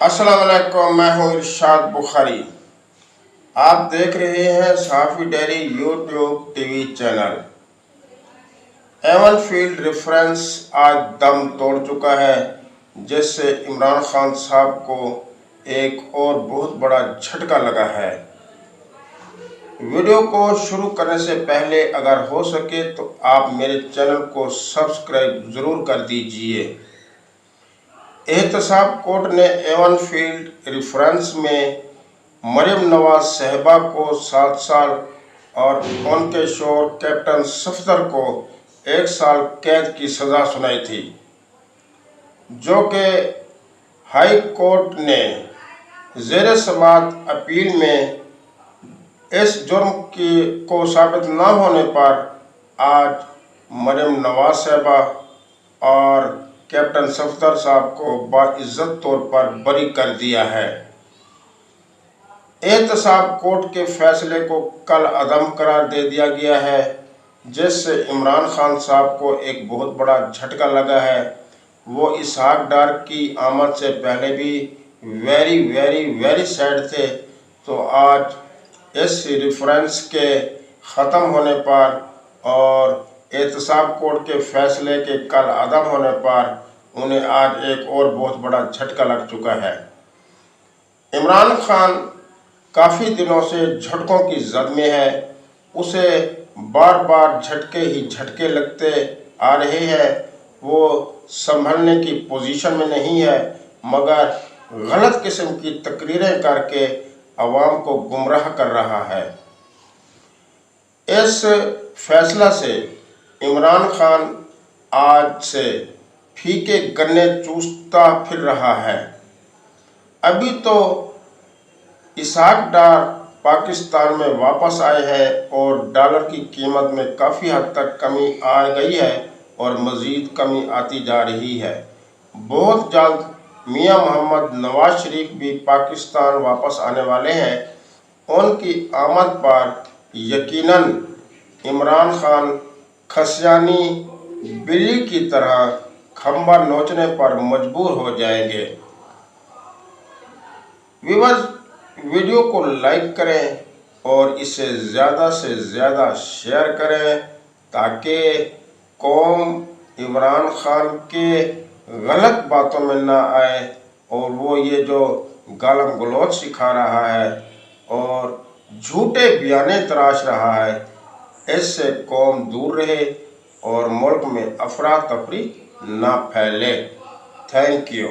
अस्सलाम वालेकुम, मैं हूं इरशाद बुखारी। आप देख रहे हैं Sahafi diary YouTube TV channel. Avenfield reference आज दम तोड़ चुका है, जिससे इमरान खान साहब को एक और बहुत बड़ा झटका लगा है। वीडियो को शुरू करने से पहले अगर हो सके तो आप मेरे चैनल को सब्सक्राइब ज़रूर कर दीजिए। एहतसाब कोर्ट ने एवन फील्ड रेफरेंस में मरियम नवाज साहिबा को 7 साल और उनके शोहर कैप्टन सफदर को 1 साल कैद की सज़ा सुनाई थी, जो कि हाई कोर्ट ने ज़ेर समाअत अपील में इस जुर्म को साबित न होने पर आज मरियम नवाज साहिबा और कैप्टन सफदर साहब को बाइज्जत तौर पर बरी कर दिया है। एहतसाब कोर्ट के फैसले को कल अदम करार दे दिया गया है, जिससे इमरान खान साहब को एक बहुत बड़ा झटका लगा है। वो इसहाक डार की आमद से पहले भी वेरी सैड थे, तो आज इस रेफरेंस के ख़त्म होने पर और एहतसाब कोर्ट के फैसले के कल अदम होने पर उन्हें आज एक और बहुत बड़ा झटका लग चुका है। इमरान खान काफ़ी दिनों से झटकों की जद में है। उसे बार बार झटके लगते आ रहे हैं। वो संभलने की पोजीशन में नहीं है, मगर गलत किस्म की तकरीरें करके अवाम को गुमराह कर रहा है। इस फैसला से इमरान खान आज से फीके गन्ने चूसता फिर रहा है। अभी तो इसहाक डार पाकिस्तान में वापस आए हैं और डॉलर की कीमत में काफ़ी हद तक कमी आ गई है और मज़ीद कमी आती जा रही है। बहुत जल्द मियां मोहम्मद नवाज शरीफ भी पाकिस्तान वापस आने वाले हैं। उनकी आमद पर यकीनन इमरान खान खसियानी बिल्ली की तरह खंबा नोचने पर मजबूर हो जाएंगे। व्यूअर्स, वीडियो को लाइक करें और इसे ज़्यादा से ज़्यादा शेयर करें, ताकि कौम इमरान खान के गलत बातों में ना आए और वो ये जो गालम गलौच सिखा रहा है और झूठे बयाने तराश रहा है, इससे कौम दूर रहे और मुल्क में अफरा तफरी ना फैले। Thank you.